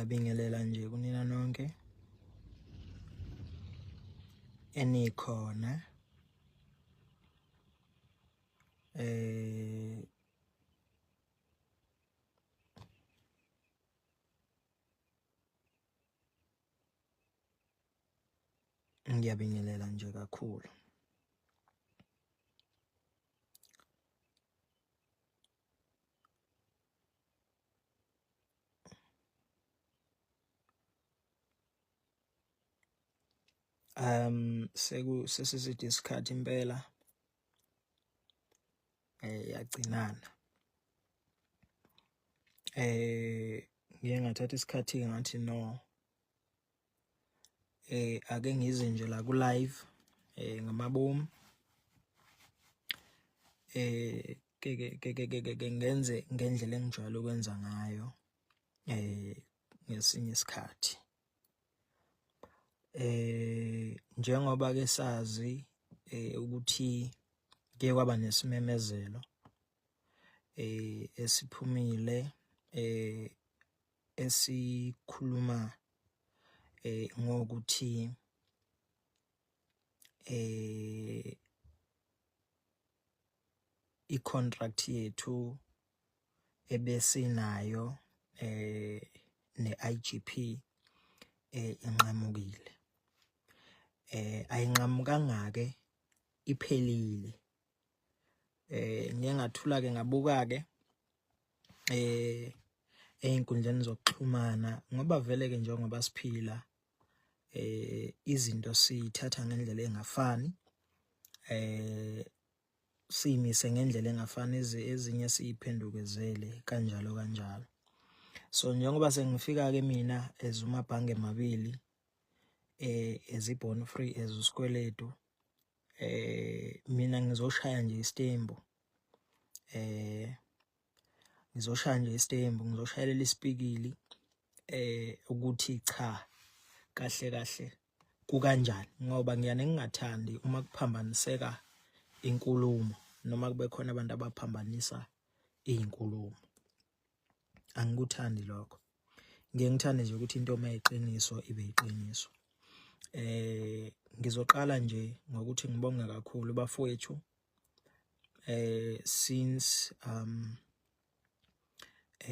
Ngiyabingelela nje kunina nonke enikhona ngiyabingelela nje kakhulu. Sesisithi isikhathi impela yagcinana. Ngiye ngathatha isikhathi ngathi no, ake ngize nje la ku live ngamabomu ke ngenze ngendlela engijwayele ukwenza ngayo ngesinye isikhathi. Njengoba ke sazi ukuthi ke kwaba nesimemezelo esiphumile esikhuluma ngokuthi i-contract yethu ebesinayo ne-IGP inqamukile. Ayinqamukanga ke, iphelile. Ngiye ngathula ke ngabuka ke einkundleni zokuxhumana ngoba vele ke njengoba siphila izinto sithatha ngendlela engafani, simise ngendlela engafani, ezinye siyiphendukezele kanjalo kanjalo. So njengoba sengifika ke mina as umabhange mabili as i-bond free as usikweletu, mina ngizoshaya nje istembu, ngizoshayelela isipikili ukuthi cha, kahle kahle kukanjani, ngoba ngiyane ngingathandi uma kuphambaniseka inkulumo noma kube khona abantu abaphambanisa izinkulumo. Angikuthandi lokho. Ngiye ngithande nje ukuthi into mayiqiniso ibe iqiniso. Ngizoqala nje ngokuthi ngibonge kakhulu bafowethu since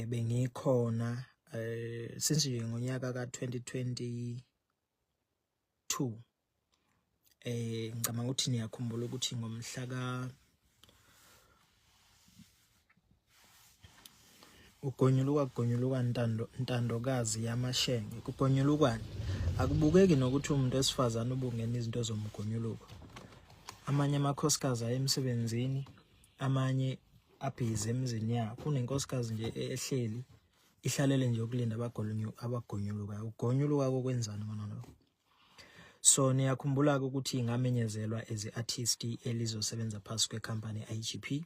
bengikhona since nje ngonyaka ka-2022. Ngicabanga ukuthi niyakhumbula ukuthi ngomhla ugonyuluka Ntandokazi yaMashenge. Kugonyulukwane akubukeki nokuthi umuntu wesifazane ubungena izinto zomgonyuluko. Amanye amakhosikazi aye emsebenzini, amanye abhizi emizini yabo. Kunenkosikazi nje ehleli ihlalele nje ukulinda abagonyulukayo. Ugonyuluka kokwenzani mona lokho? So niyakhumbula ukuthi ngamenyezelwa as i-artist elizosebenza phasi kwecompany IGP.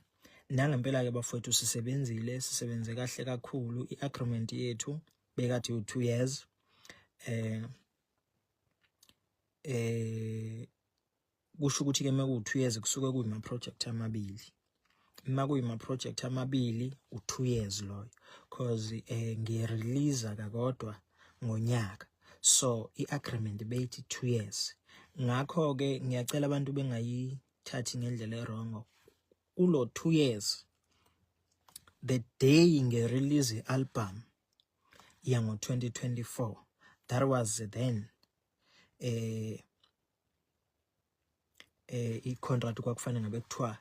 Nangempela ke bafowethu sisebenze kahle kakhulu. I-agreement yethu bekathi u2 years. Kusho ukuthi ke maku2 years kusuke kuyima project amabili. Makuyima project amabili u2 years loyo, because ngiyerelease kakodwa ngonyaka. So i-agreement beyithi 2 years. Ngakho ke ngiyacela abantu bengayithathi ngendlela erongo. Kulo 2 years, the day nge-release i-album yango 2024, that was then i-contract kwakufanele ngabe kuthiwa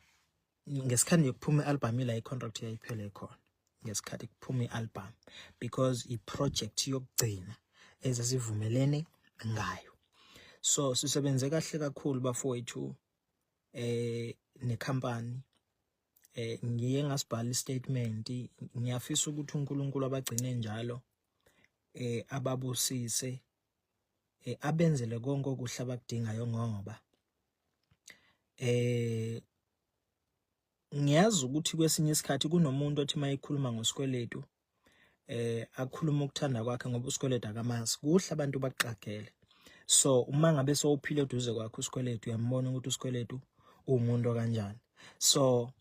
ngesikhathi kuphuma i-album ila i-contract yayiphele khona, ngesikhathi kuphuma i-album, because i-project yokugcina ezasivumelene ngayo. So sisebenze kahle kakhulu bafowethu nekhampani. Ngiye ngasibhala i-statement. Ngiyafisa ukuthi uNkulunkulu abagcine njalo, ababusise, abenzele konke okuhle abakudingayo, ngoba ngiyazi ukuthi kwesinye isikhathi kunomuntu othi mayikhuluma ngosikweletu akhuluma ukuthanda kwakhe ngoba usikweletu akamazi. Kuhle abantu baqagele. So uma ngabe sowuphile eduze kwakho usikweletu, uyambona ukuthi usikweletu umuntu okanjani. So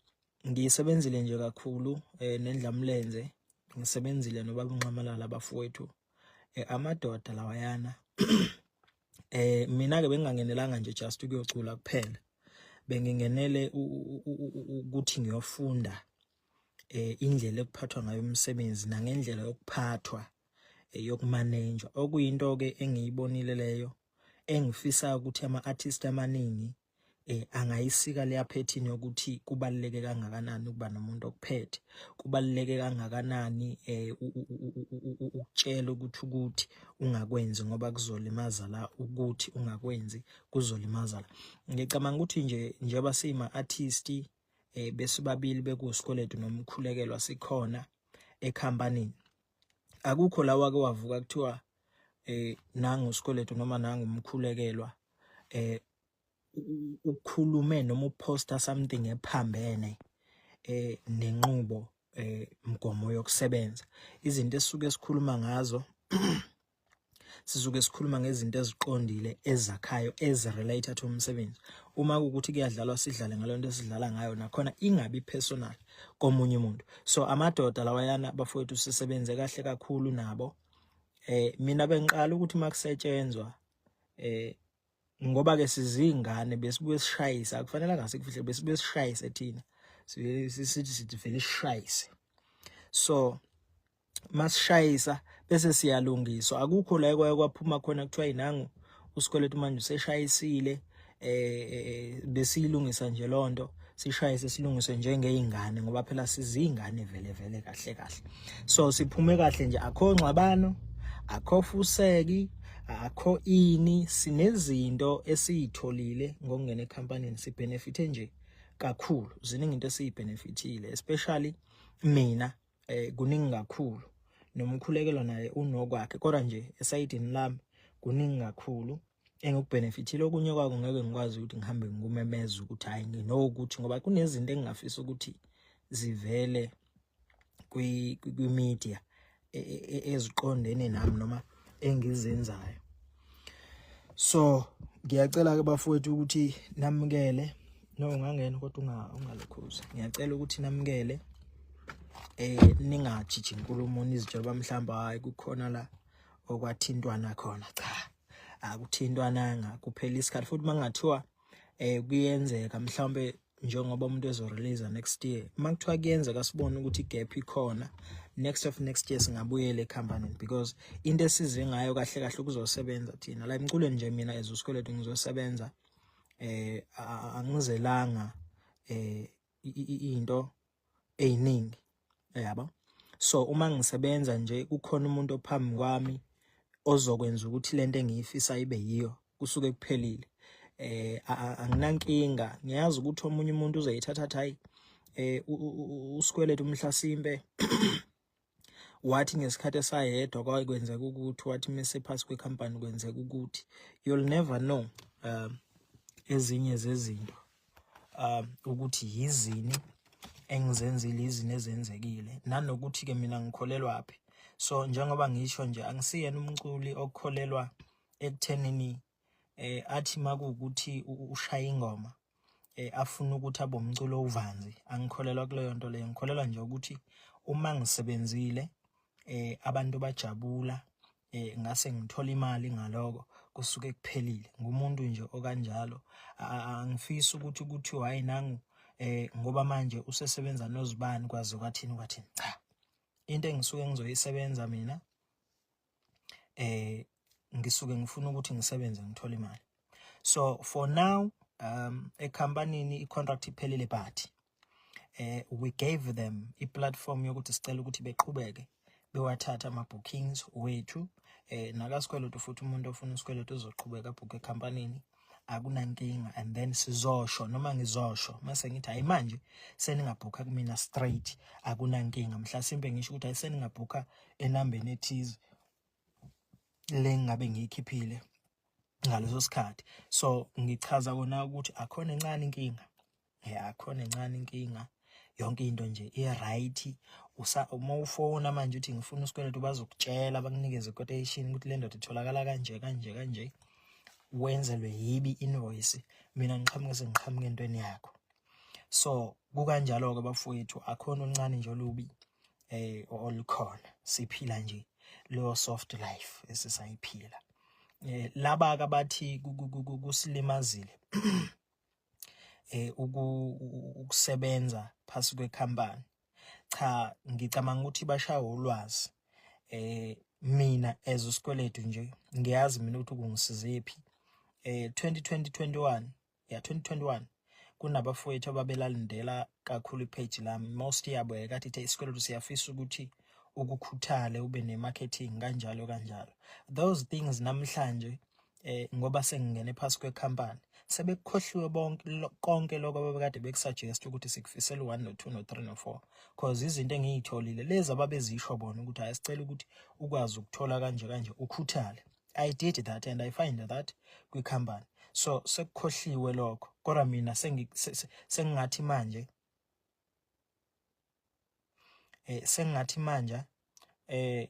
ngisebenzile nje kakhulu nendlamlenze, ngisebenzile nobaba uNxamalala bafowethu amadoda lawayana mina ke bengangenelanga nje just ukuyocula kuphela, bengingenele ukuthi ngiyofunda indlela ekuphathwa ngayo umsebenzi nangendlela yokuphathwa yokumanage, okuyinto ke engiyibonile leyo engifisa ukuthi ama-artist amaningi angayisika leya phethini yokuthi kubaluleke kangakanani ukuba nomuntu okuphethe, kubaluleke kangakanani ukutshela ukuthi ungakwenzi ngoba kuzolimaza la, ukuthi ungakwenzi kuzolimaza la. Ngicabanga ukuthi njengoba siyima-artist besibabili bekuwusikweletu nomkhulekelwa sikhona ekhampanini, akukho la wake wavuka kuthiwa nangu usikweletu noma nangu umkhulekelwa ukhulume noma uposta something ephambene nenqubo mgomo yokusebenza. Izinto esisuke sikhuluma ngazo sisuke sikhuluma ngezinto eziqondile ezakhayo ezirelated to umsebenzi. Uma ukuthi kuyadlalwa sidlale ngalonto esidlala ngayo, nakhona ingabi personal komunye umuntu. So amadoda lawayana bafowethu sisebenze kahle kakhulu nabo. Mina bengiqala ukuthi makusetshenzwa ngoba ke sizingane besibuye sishayisa, akufanele ngasekufihle besibuye sishayise thina sithi vele sishayise. So masishayisa bese siyalungiswa, akukho la kwaphuma khona kuthiwa inangu usikweletu manje useshayisile besiyilungisa nje lonto, sishayise silungise njengeingane ngoba phela sizingane vele kahle. So siphume kahle nje, akho ngxabano, akho fuseki, akho ini, sinezinto esiyitholile ngokungena ekhampanini, sibenefite nje kakhulu. Ziningi into esiyibhenefithile, especially mina kuningi kakhulu, nomkhulekelo naye unokwakhe, kodwa nje esayidini lami kuningi kakhulu engikubhenefithile. Okunye kwako ngeke ngikwazi ukuthi ngihambe ngumemeza ukuthi hayi nginokuthi, ngoba kunezinto engingafisa ukuthi zivele kwi-media eziqondene nami noma engizenzayo. So ngiyacela ke bafowethu ukuthi namukele, no ungangena kodwa ungalokhuza, ngiyacela ukuthi namukele ningajiji inkulumo nizitshela mhlamba hayi kukhona la okwathintwana khona. Cha, akuthintwananga kuphela isikhathi, futhi mangathiwa kuyenzeka mhlawumbe njengoba umuntu ezorelease next year, makuthiwa kuyenzeka sibone ukuthi igap ikhona, next year singabuyela ekhampanini, because into esize ngayo kahle kuzosebenza thina la emculweni nje. Mina ezusikweletu ngizosebenza, angizelanga into eyiningi yabo. So uma ngisebenza nje kukhona umuntu ophambi kwami ozokwenza ukuthi lento engiyifisa ibe yiyo, kusuke kuphelile. Anginankinga, ngiyazi ukuthi omunye umuntu uzayithatha hayi usikweletu Mhlasimpe wathi ngesikhathi esayedwa kwakwenzeka ukuthi, wathi mase phasi kwekhampani kwenzeka ukuthi. You'll never know ezinye zezinto ukuthi yizini engizenzile, izini ezenzekile, nanokuthi ke mina ngikholelwa aphi. So njengoba ngisho nje, angisiyena umculi okukholelwa ekuthenini athi makuwukuthi ushaya ingoma afuna ukuthi abe umculo uvanzi. Angikholelwa kuleyo nto leyo. Ngikholelwa nje ukuthi uma ngisebenzile abantu bajabula, ngase ngithola imali ngaloko, kusuke kuphelile. Ngumuntu nje okanjalo. Angifisi ukuthi hayi nangu ngoba manje usesebenza nozibani kwazi kwathini. Cha, into engisuke ngizoyisebenza mina ngisuke ngifuna ukuthi ngisebenze ngithola imali. So for now ekhampanini i-contract iphelile, but we gave them i-platform yokuthi sicela ukuthi beqhubeke bewathatha ama-bookings wethu. Nakasikweletu futhi umuntu ofuna isikweletu uzoqhubeka abhukhe ekhampanini, akunankinga. And then sizosho, noma ngizosho mase ngithi hayi manje seningabhukha kumina straight, akunankinga. Mhlasimpe ngisho ukuthi hayi seningabhukha enambeni ethize le ngabe ngiyikhiphile ngaleso sikhathi. So ngichaza kona ukuthi akhona encane inkinga, akhona encane inkinga, yonke into nje i-right. Uma ufona manje uthi ngifuna isikweletu bazokutshela, bakunikeze quotation ukuthi le ndoda itholakala kanje, wenzelwe yibi invoice, mina ngiqhamuke entweni yakho. So kukanjalo ke bafowethu, akhona uncane nje olubi olukhona, siphila nje. leyo soft life esisayiphila. Laba kabathi kusilimazile ukusebenza phasi kwekhampani. Cha, ngicabanga ukuthi bashawa ulwazi. Mina as usikweletu nje ngiyazi mina ukuthi kungisizephi. 2021 kunabafowethu ababelalindela kakhulu ipage lami. Most yabo yakathi ithe isikweletu siyafisa ukuthi ukukhuthale ube ne-marketing kanjalo kanjalo. Those things namhlanje ngoba sengingene phasi kwekhampani sebekukhohliwe konke lokho ababekade bekusuggest ukuthi sikufisela 1 no 2 no 3 no 4, because izinto engiyitholile lezi ababezisho bona ukuthi ayisicela ukuthi ukwazi ukuthola kanje ukhuthale. I did that and I find that kwikhampani. So sekukhohliwe lokho, kodwa mina sengingathi manje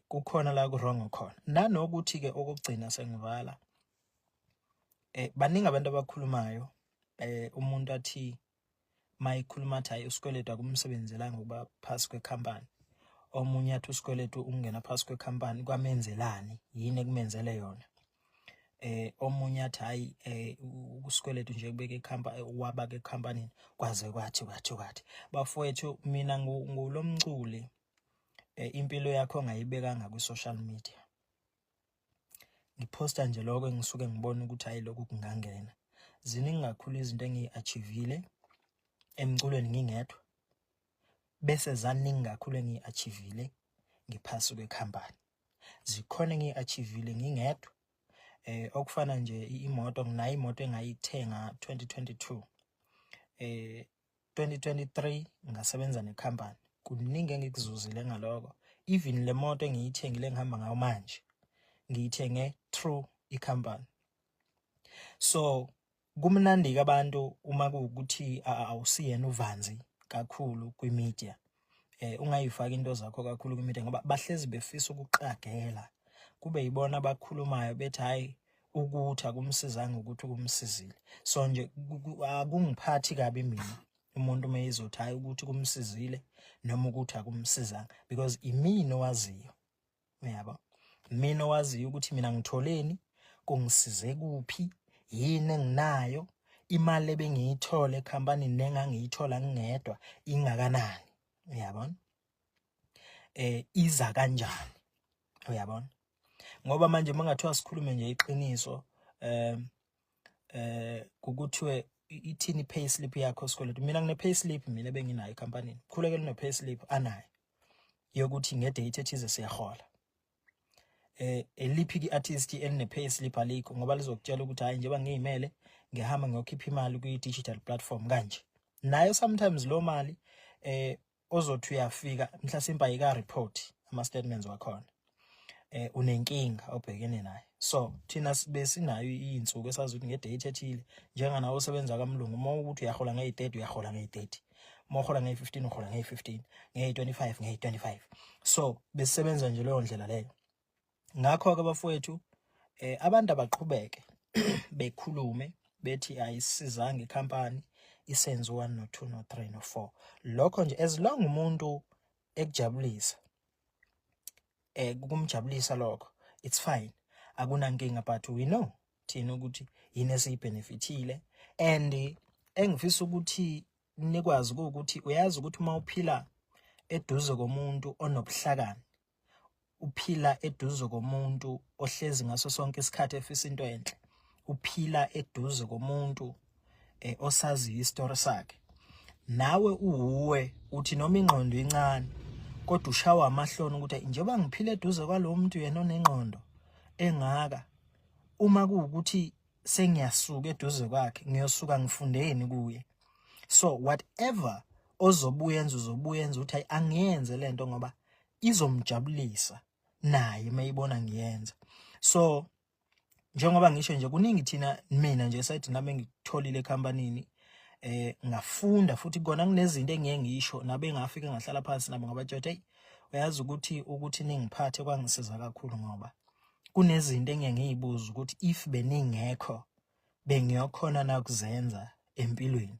kukhona la ku-wrong khona. Nanokuthi ke okugcina sengivala, baningi abantu abakhulumayo, umuntu athi mayikhuluma athi hayi usikweletu akumsebenzelanga ukuba phasi kwekhampani. Omunye athi usikweletu ungena phasi kwekhampani kwamenzelani, yini ekumenzele yona. Omunye athi hayi usikweletu nje kubeka ekhampani wabaka ekhampanini kwaze kwathi. Bafowethu mina ngulomculi impilo yakho ongayibekanga kwi-social media. Ngiposta nje lokho engisuke ngibona ukuthi hayi lokhu kungangena. Ziningi kakhulu izinto engiyi-achievile emculweni ngingedwa, bese zaningi kakhulu engiyi-achievile ngiphasi kwekhampani. Zikhona engiyi-achievile ngingedwa, okufana nje imoto. Nginayo imoto engayithenga 2022, 2023 ngasebenza nekhampani. Kuningi engikuzuzile ngaloko. Even le moto engiyithengile ngihamba ngayo manje ngiyithenge through ikhampani. So kumnandi abantu uma kuwukuthi awusiyena uvanzi kakhulu kwi-media, ungayifaki into zakho kakhulu kwi-media ngoba bahlezi befisa ukuqagela, kube yibona abakhulumayo bethi hayi ukuthi akumsizanga ukuthi kumsizile. So nje akungiphathi kabi mina umuntu meyizothi hayi ukuthi kumsizile noma ukuthi akumsizanga, because imini owaziyo, uyabo, mina owaziyo ukuthi mina ngitholeni, kungisize kuphi, yini enginayo, imali ebengiyithola ekhampanini nengangiyithola ngingedwa ingakanani, uyabona, iza kanjani, uyabona. Ngoba manje mangathiwa sikhulume nje iqiniso, kukuthiwe ithini payslip yakho sikweletu. Mina ngine payslip mina ebenginayo ekhampanini. Khulekela ne payslip anayo yokuthi ngedate ethize siyahola. Eliphi i-artist eline payslip alikho, ngoba lizokutshela ukuthi hayi njengoba ngiyimele ngihamba ngiyokhipha imali kwi-digital platform kanje. Nayo sometimes lo mali ozothi uyafika mhlasimbe ayika-report ama-statements wakhona, unenkinga obhekene naye. So thina sibe sinayo iy'nsuku esazi ukuthi ngedate ethile, njenganawo osebenza kamlungu, uma ukuthi uyahola ngeyi-30 uyahola ngeyi-30, uma uhola ngeyi-15 uhola ngeyi-15, ngeyi-25 ngeyi-25. So besisebenza nje leyo ndlela leyo. Ngakho-ke abafowethu, abantu abaqhubeke bekhulume bethi ayisizanga ikhampani isenze 1 no 2 no 3 no 4. Lokho nje as long umuntu ekujabulisa, kumjabulisa lokho, it's fine, akunankinga. But we know thina ukuthi yini esiyibhenefithile, and engifisa ukuthi nikwazi ukuthi uyazi ukuthi uma uphila eduze komuntu onobuhlakani, uphila eduze komuntu ohlezi ngaso sonke isikhathi efisa into enhle, uphila eduze komuntu osazi istory sakhe, nawe uwe uthi noma ingqondo incane kodwa ushawa amahloni ukuthi njengoba ngiphile eduze kwalo muntu yena onengqondo engaka, uma kuwukuthi sengiyasuka eduze kwakhe ngiyosuka ngifundeni kuye. So whatever ozobuyenza ukuthi hayi angiyenze lento ngoba izomjabulisa naye mayibona ngiyenza. So njengoba ngisho nje kuningi thina mina nje sathi nami ngitholile ekhampanini, ngafunda futhi kona kunezinto engiye ngisho nabe ngafika ngahlala phansi nabo ngabatshela hey, uyazi ukuthi ningiphathe kwangisiza kakhulu ngoba kunezinto engiye ngiyibuza ukuthi if beningekho bengiyokhona na ukuzenza empilweni,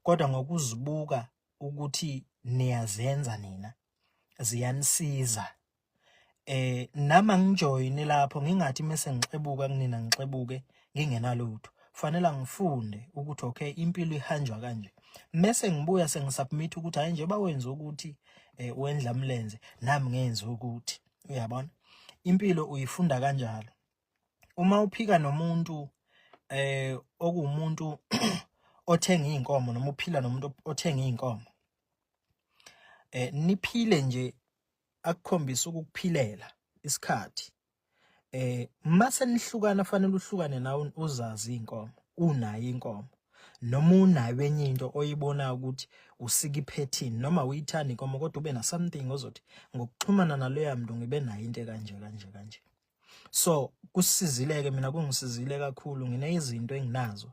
kodwa ngokuzibuka ukuthi niyazenza nina ziyanisiza, nama ngijoyine lapho ngingathi mase ngixebuka kunina ngixebuke ngingenalutho. Fanele ngifunde ukuthi okay impilo ihanjwa kanje. Mase ngibuya sengisubmit ukuthi hayi nje bawenza ukuthi wendla mlenze nami ngenze ukuthi. Uyabona? Impilo uyifunda kanjalo. Uma uphika nomuntu okumuntu othenga inkomo noma uphila nomuntu othenga inkomo, niphile nje akukhombisa ukuphilela isikhathi. Mase nihlukana fanele uhlukane nawe uzazi inkomo, unayo inkomo noma unayo enye into oyibona ukuthi usika iphethini noma uyithanda inkomo kodwa ube na something ozothi ngokuxhumana naloya muntu ngibe nayo into kanje. So kusizileke mina kungisizile kakhulu ngine izinto enginazo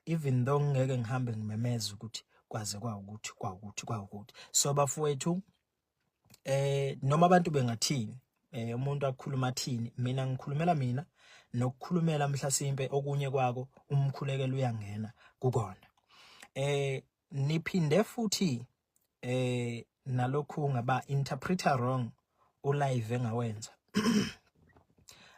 even though ngeke ngihambe ngimemeza ukuthi kwaze kwawukuthi. So bafowethu noma abantu bengathini umuntu akhuluma athini, mina ngikhulumela mina nokukhulumela mhlasimpe okunye kwako umkhulekelo uyangena kukona. Niphinde futhi nalokhu ngaba interpreter wrong ulive engawenza.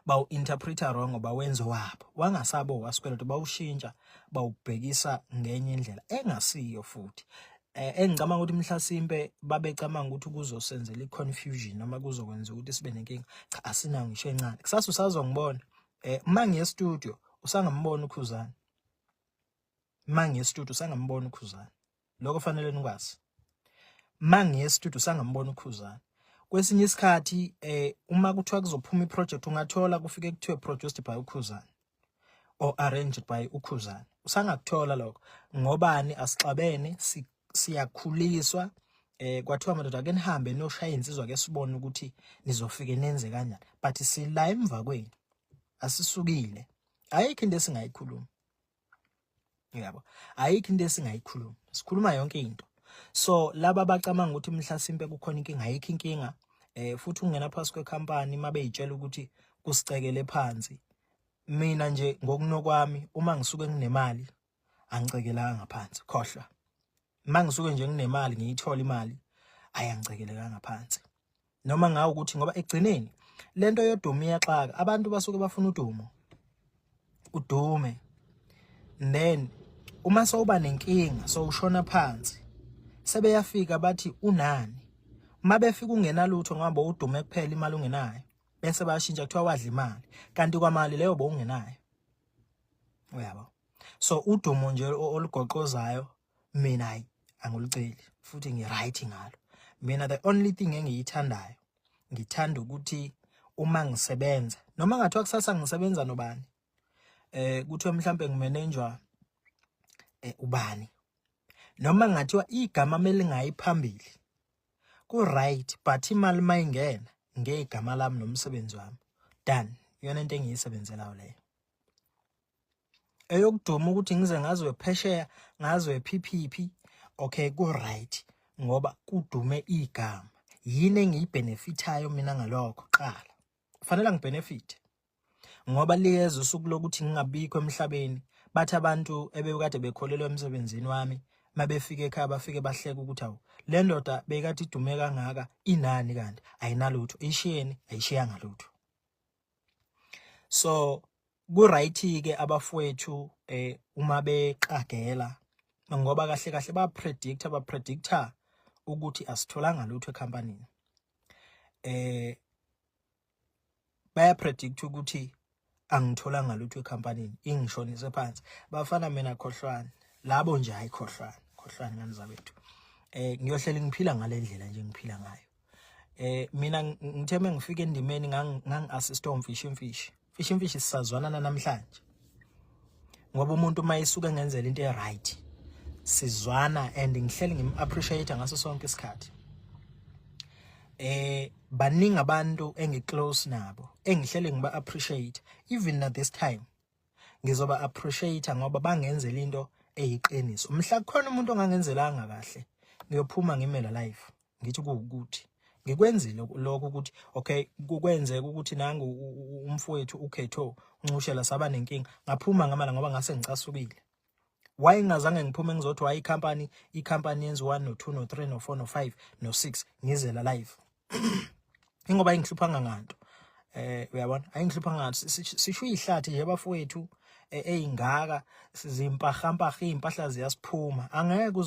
Bawu interpreter wrong bawenza wabo wangasabo wasikweleto bawushintsha bawubhekisa ngenye indlela engasiyo futhi. Engicabanga ukuthi mhlasimpe babecabanga ukuthi kuzosenzela iconfusion noma kuzokwenza ukuthi sibe nenkinga. Cha asinayo ngisho encane. Kusasa usazongibona mangiye studio usangambona uKhuzana. Mangiye studio usangambona uKhuzana. Lokho fanele nikwazi. Mangiye studio usangambona uKhuzana. Kwesinye isikhathi uma kuthiwa kuzophuma iproject ungathola kufike kuthiwe produced by uKhuzana or arranged by uKhuzana. Usangakuthola lokho. Ngobani asixabene siyakhuliswa kwathiwa madoda ake nihambe noshaya insizwa ke sibone ukuthi nizofike nenze kanjani. But sila emva kwenu asisukile. Ayikho into esingayikhuluma. Yabo. Ayikho into esingayikhuluma. Sikhuluma yonke into. So laba bacabanga ukuthi mhlasimpe kukhona inkinga ayikho inkinga. Futhi ungena phasi kwecompany mabe yitshela ukuthi kusicekele phansi. Mina nje ngokunokwami uma ngisuke nginemali angicekelanga ngaphansi khohlwa. Mangisuke nje nginemali ngiyithola imali ayangicekeleka ngaphansi. Noma ngawo ukuthi ngoba egcineni lento yodumo iyaxaka abantu basuke bafuna udume. Then uma sawuba nenkinga sowushona phansi sebeyafika bathi unani. Mabefika ungenalutho ngoba udume kuphela imali ungenayo bese bayashintsha kuthiwa wadla imali kanti kwamali leyo bowungenayo. Uyabo? So udumo nje olugoqozayo mina hayi anguluceli futhi ngiright ngalo. Mina the only thing engiyithandayo ngithanda ukuthi uma ngisebenza noma ngathiwa kusasa ngisebenza nobani kuthiwe mhlambe ngimanenjwa ubani noma ngathiwa igama mele ngayiphambili ku right but imali mayingena ngegama lami nomsebenzi wami done yona into engiyisebenzelayo leyo. Eyokuduma ukuthi ngize ngazwe phesheya ngazwe PPP okay ku right ngoba kudume igama yini engiyibenefitayo mina ngalokho qala kufanele ngibenefit ngoba liyeza usuku lokuthi ngingabikho emhlabeni bathi abantu ebekade bekholelwe emsebenzini wami mabefika ekhaya bafike bahleka ukuthi awu le ndoda bekade idume kangaka inani kanti ayinalutho ishiyeni ayishiyanga lutho. So ku right ke abafowethu uma beqagela ngoba kahle ba-predictor ukuthi asitholanga lutho ecompany. Baya predict ukuthi angitholanga lutho ecompany ingishonise phansi. Bafana mina khohlwana labo nje ayikhohlwana ngani zabethu. Ngiyohlela ngiphila ngalendlela nje ngiphila ngayo. Mina ngitheme ngifike endimeni ngangi-assist umfishi sisazwana namhlanje. Ngoba umuntu mayisuka ngenzela into eright sizwana and ngihleli ngim-appreciate ngaso sonke isikhathi. Baningi abantu engiclose nabo engihlele ngiba-appreciate even at this time ngizoba appreciate ngoba bangenzela into eyiqiniso. Mhla kukhona umuntu ongangenzelanga kahle ngiyophuma ngimela live ngithi kuwukuthi ngikwenzile lokho ukuthi okay kukwenzeka ukuthi nangu umfowethu ukhetho uncushela saba nenkinga ngaphuma ngamala ngoba ngase ngicasukile. Why ngazange ngiphume ngizothi why icompany yenza 1 no 2 no 3 no 4 no 5 no 6 ngizela live. ingoba ingihluphanga nganto uyabona ayingihlupha ngathi sisho ihlathi nje bafowethu eyingaka sizimpaha impahla ziyasiphuma angeke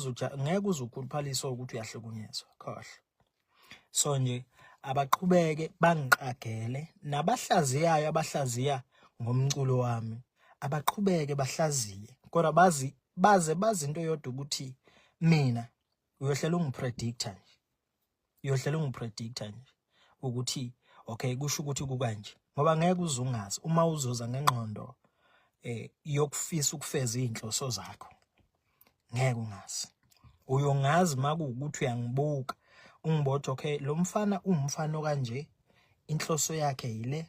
uzukhuluphaliswa ukuthi uyahlukunyezwa khohle so nje abaqhubeke bangiqagele nabahlaziyayo abahlaziya ngomculo wami abaqhubeke bahlaziye kodwa bazi into yodwa ukuthi mina uyohlela ungipredictor nje ukuthi okay kusho ukuthi kukanje ngoba ngeke uzungazi uma uzoza ngengqondo yokufisa ukufeza inhloso zakho ngeke ungazi uyongazi makuukuthi uyangibuka ungibotha okay lo mfana umfana kanje inhloso yakhe yile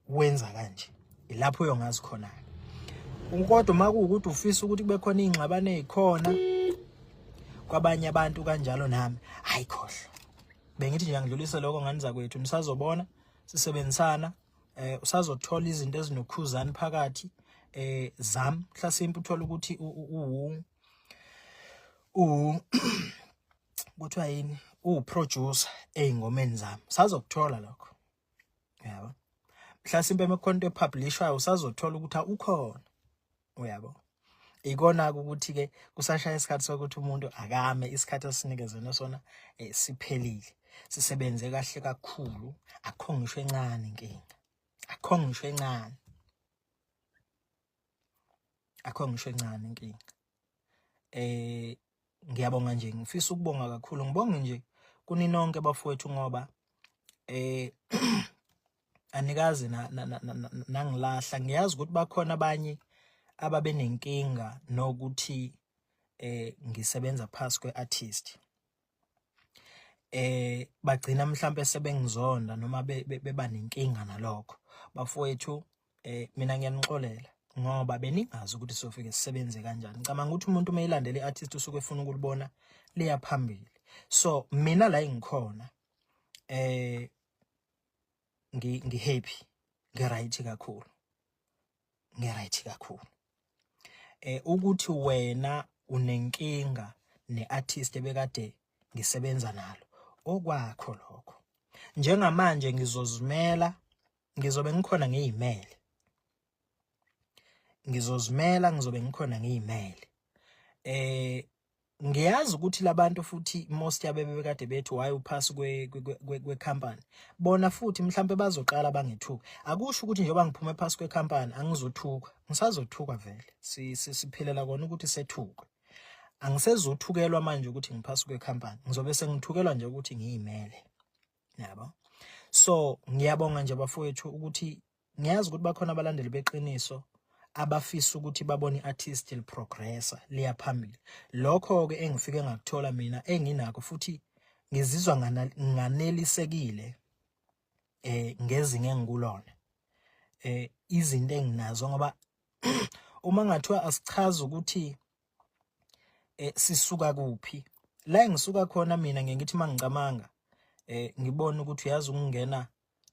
wenza kanje ilapho uyongazi khona kodwa makuukuthi ufisa ukuthi kube khona ingxabano ezikhona kwabanye abantu kanjalo nami ayikhohle bengithi nje ngidlulise lokho nganiza kwethu nisazobona sisebenzisana usazothola izinto ezinokhuzana phakathi zami mhlasimpe uthola ukuthi kuthiwa yini producer eingomeni zami sazokuthola lokho yabo mhlasimpe mekhonto epublishwayo usazothola ukuthi ukhona uyabo ikona ukuthi ke kusashaya isikhathi sokuthi umuntu akame isikhathi esinikezwe sona siphelile sisebenze kahle kakhulu akho ngisho encane inkinga ngiyabonga nje ngifisa ukubonga kakhulu ngibonge nje kuninonke bafowethu ngoba anikazi nangilahla ngiyazi ukuthi bakhona abanye ababe nenkinga nokuthi ngisebenza phasi kweartist bagcina mhlambe sebengizonda noma beba nenkinga nalokho bafowethu mina ngiyanixolela ngoba beningazi ukuthi sofike sisebenze kanjani ngicabanga ukuthi umuntu mayilandele iartist usuke efuna ukulibona liya phambili so mina la engikhona ngihappy ngiright kakhulu ukuthi wena unenkinga neartist ebekade ngisebenza nalo okwakho lokho njengamanje ngizozimela ngizobe ngikhona ngiyimele ngiyazi ukuthi labantu futhi most yabebe bekade bethu why uphasi kwecompany bona futhi mhlambe bazoqala bangethuka akusho ukuthi njengoba ngiphume phasi kwecompany angizothuka ngisazothuka vele siphilela kona ukuthi sethuke angisezothukelwa manje ukuthi ngiphasi kwecompany ngizobe sengithukelwa nje ukuthi ngiyimele yabo so ngiyabonga nje bafowethu ukuthi ngiyazi ukuthi bakhona abalandeli beqiniso abafisa ukuthi babone iartist liprogressa liya phambili lokho ke engifike ngakuthola mina enginakho futhi ngizizwa nganelisekile ngezinga engikulona izinto enginazo ngoba uma ngathiwa asichaza ukuthi sisuka kuphi la engisuka khona mina ngithi mangicamanga ngibona ukuthi uyazi ukungena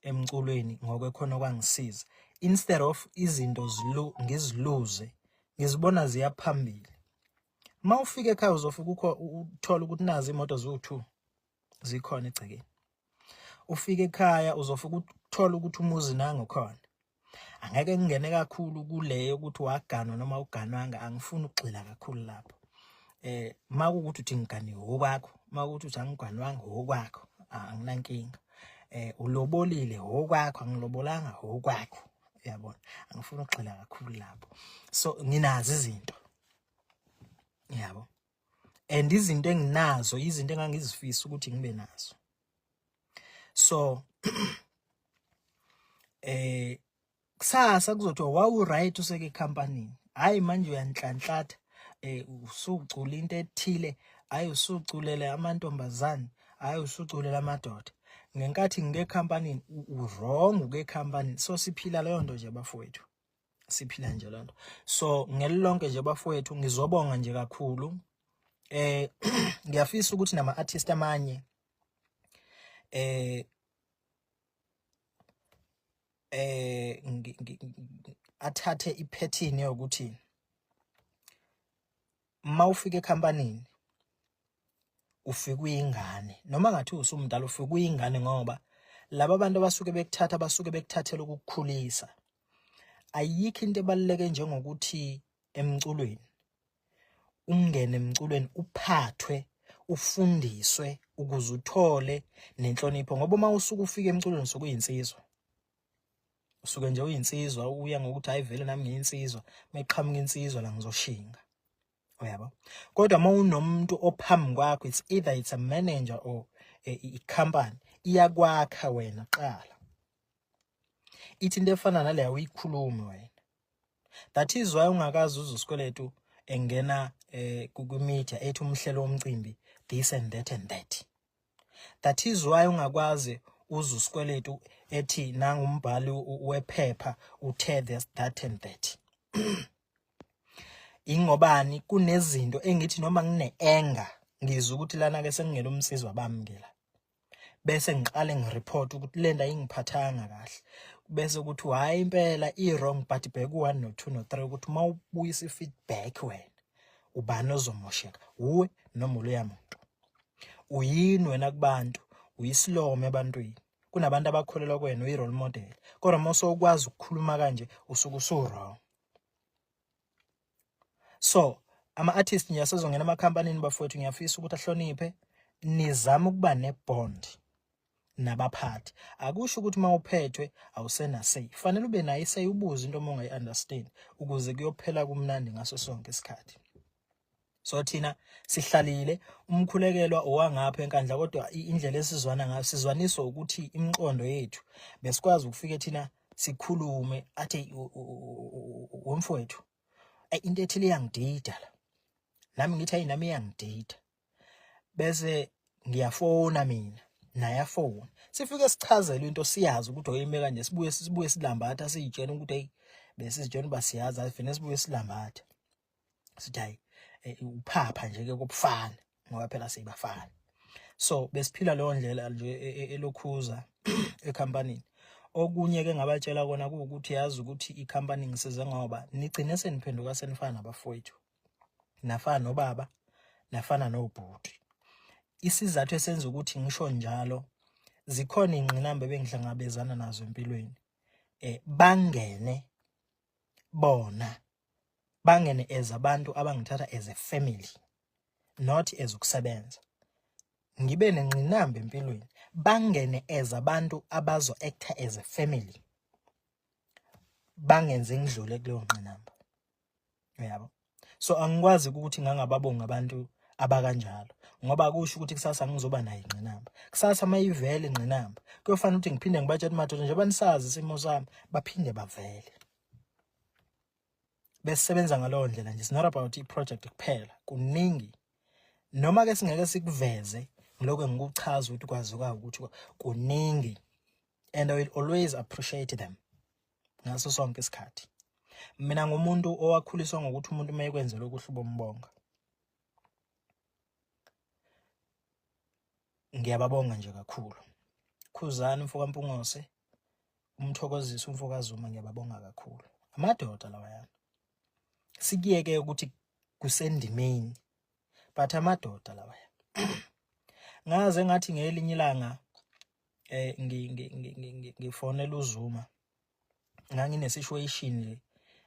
emculweni ngokwekhona kwangisiza instead of izinto ngiziluze ngizibona ziya phambili mawufika ekhaya uzofika uthola ukuthi nazi imoto zo2 zikhona egcekeni ufika ekhaya uzofika uthola ukuthi umuzi nango khona angeke ngingene kakhulu kuleyo ukuthi waganwa noma uganwanga angifuni ukugxila kakhulu lapho makuukuthi uthi ngiganiwe okwakho makuukuthi uthi angiganwanga okwakho anginankinga ulobolile okwakho angilobolanga okwakho uyabona angifuni ukugxila kakhulu lapho so nginazi izinto yabo and izinto enginazo izinto engangizifisa ukuthi ngibe nazo so kusasa kuzothiwa wawu right useke company hayi manje uyanhlanhlatha usucula into ethile hayi usuculele amantombazane hayi usuculela amadoda ngenkathi ngike company wrong uke company so siphila leyo nto nje bafowethu siphila nje leyo nto so ngelonke nje bafowethu ngizobonga nje kakhulu ngiyafisa ukuthi nama artist amanye athathe iphethini yokuthi mawufika ecompanyini ufike uyingane noma ngathi usumdala ufike uyingane ngoba laba bantu basuke bekuthathela ukukukhulisa. Ayikho into ebaluleke njengokuthi emculweni ungene emculweni uphathwe ufundiswe ukuze uthole nenhlonipho ngoba uma usuke ufika emculweni usuke uyinsizwa. Usuke nje uyinsizwa uya ngokuthi hayi vele nami ngiyinsizwa meqhamuka insizwa la ngizoshinga. Uyabo? Kodwa uma unomuntu ophambi kwakho it's a manager or a company iyakwakha wena qala. Ithi into efana nale uyikhuluma wena. That is why ungakazi uzusikweletu engena ku-media ethi umhlelo womcimbi this and that and that. That is why ungakwazi uzusikweletu ethi nangumbhali wephepha uthe this that and that. Ingobani kunezinto engithi noma ngine-anger ngizwe ukuthi lana ke sengingena umsizwa bamngela. Bese ngiqale ngireport ukuthi lenda ingiphathanga kahle. Bese ukuthi hayi impela i-wrong but bheka u1 no2 no3 ukuthi mawubuyisa i-feedback wena ubani ozomosheka uwe noma uloya muntu. Uyini wena kubantu uyisilome ebantwini. Kunabantu abakholelwa kwena uyi-role model. Kodwa mase ukwazi ukukhuluma kanje usuke usu-wrong. So ama-artists nje asezongena amakhampanini bafowethu ngiyafisa ukuthi ahloniphe nizama ukuba ne-bond nabaphathi. Akusho ukuthi mawuphethwe awusena say. Fanele ube nayo say ubuze into ongayi-understand ukuze kuyophela kumnandi ngaso sonke isikhathi. So thina sihlalile umkhulekelwa owangapha enkandla kodwa indlela esizwana ngayo sizwaniswa ukuthi imiqondo yethu besikwazi ukufika thina sikhulume athi womfowethu into ethile iyangidida la. Nami ngithi hayi nami iyangidida. Bese ngiyafona mina naye afona. Sifike sichazele into siyazi ukuthi oyimeka nje sibuye silambatha siyitshela ukuthi hey besizitshela basiyazi afine sibuye silambatha. Sithi hayi uphapha nje ke kubufana ngoba phela siyibafana. So besiphila leyo ndlela nje elokhuza ekhampanini. Okunye ke ngabatshela kona ukuthi yazi ukuthi ikhampani ngisize ngoba nigcine seniphenduka senifana nabafowethu. Nafana nobaba, nafana nobhuti. Isizathu esenza ukuthi ngisho njalo zikhona ingqinamba bengihlangabezana nazo empilweni. Bangene bona bangene as abantu abangithatha as a family not as ukusebenza. Ngibe nengqinamba empilweni bangene as abantu abazo actor as a family. Bangenze ngidlule kuleyo ngqinamba. Uyabo? So angikwazi ukuthi ngangababonga abantu abakanjalo ngoba kusho ukuthi kusasa ngizoba nayo ingqinamba. Kusasa mayivele ingqinamba kuyofanele ukuthi ngiphinde ngibatshele madoda nje banisazi isimo sami baphinde bavele. Besebenza ngalowo ndlela nje. It's not about i-project kuphela. Kuningi. Noma ke singeke sikuveze ngiloko ngikuchaza ukuthi kwazi ukuthi kuningi and I will always appreciate them. Ngaso sonke isikhathi. Mina ngumuntu owakhuliswa ngokuthi umuntu mayekwenze lokhu ubombonga. Ngiyababonga nje kakhulu. Khuzani Mfokampungose, umthokozisi uMfokazuma ngiyababonga kakhulu. Amadoda lawa yana. Sikiyeke ukuthi kusendimeni. But amadoda lawa yana. Ngaze ngathi ngelinye ilanga ngifonela uZuma. Ngangine situation le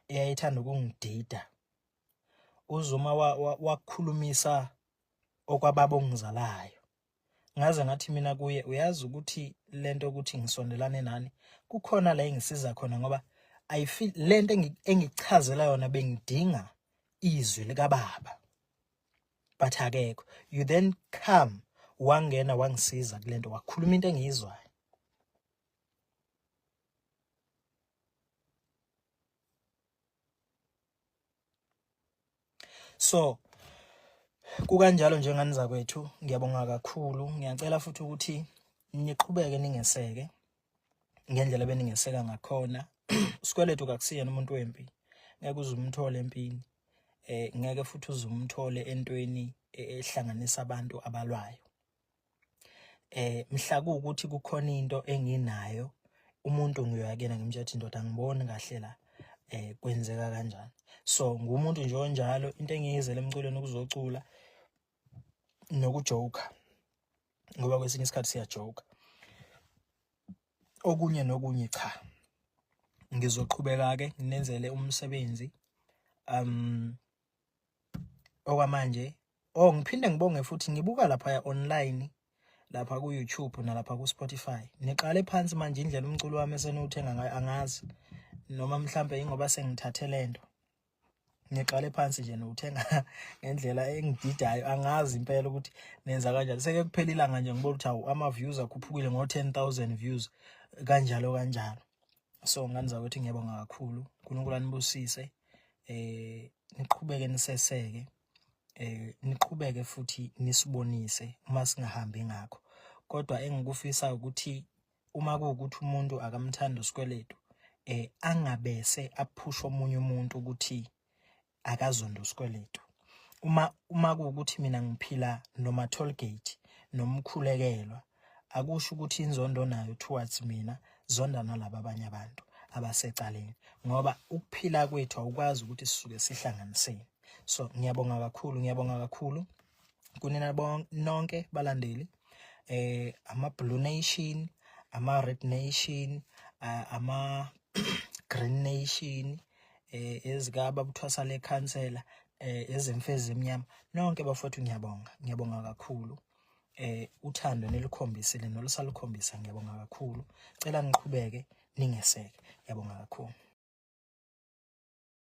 eyayithanda ukungidida. uZuma wakhulumisa okwababa ongizalayo. Ngaze ngathi mina kuye uyazi ukuthi lento ukuthi ngisondelane nani kukhona la engisiza khona ngoba I feel lento engichazela yona bengidinga izwi lika baba. But akekho. You then come wangena wangisiza kulento wakhuluma into engiyizwayo. So kukanjalo njengani zakwethu ngiyabonga kakhulu. Ngiyacela futhi ukuthi niqhubeke ningeseke ngendlela beningeseka ngakhona. Sikweletu kakusiyena umuntu wempi. Ngeke uzumthole empini. Ngeke futhi uzumthole entweni ehlanganisa abantu abalwayo. Mhla ukuthi kukhona into enginayo umuntu ngiyoyakena ngimtshela indoda ngibone kahle la kwenzeka kanjani. So ngumuntu nje onjalo into engiyizela emculweni ukuzocula nokujoka, ngoba kwesinye isikhathi siyajoka. Okunye nokunye cha, ngizoqhubeka-ke nginenzele umsebenzi. Okwamanje ngiphinde ngibonge futhi ngibuka lapha online, lapha ku-YouTube nalapha ku-Spotify. Niqale phansi manje indlela umculo wami esenuthenga ngayo angazi, noma mhlambe ingoba sengithathe lento. Ngiqale phansi nje nokuthenga ngendlela engididayo, angazi impela ukuthi nenza kanjani. Seke kuphela ilanga nje ngibona ukuthi ama-views akhuphukile ngo-10,000 views kanjalo kanjalo. So nganza ukuthi ngiyabonga kakhulu, uNkulunkulu anibusise, niqhubeke niseseke, niqhubeke futhi nisibonise uma singahambi ngakho. Kodwa engikufisa ukuthi uma kuwukuthi umuntu akamthanda usikweletu, angabese aphusha omunye umuntu ukuthi akazonda usikweletu. Uma kuwukuthi mina ngiphila noma tollgate noma ukhulekelwa, akusho ukuthi inzondo nayo towards mina, zonda nalabo abanye abantu abasecaleni, ngoba ukuphila kwethu awukwazi ukuthi sisuke sihlanganisene. So ngiyabonga kakhulu kunina nonke balandeli, ama-Blue Nation, ama-Red Nation, ama-Green Nation, ezigaba buthwasa lekhansela, ezemfezi emnyama, nonke bafowethu ngiyabonga kakhulu. Uthando nelikhombisile nolusalukhombisa, ngiyabonga kakhulu. Cela niqhubeke ningeseke, ngiyabonga kakhulu.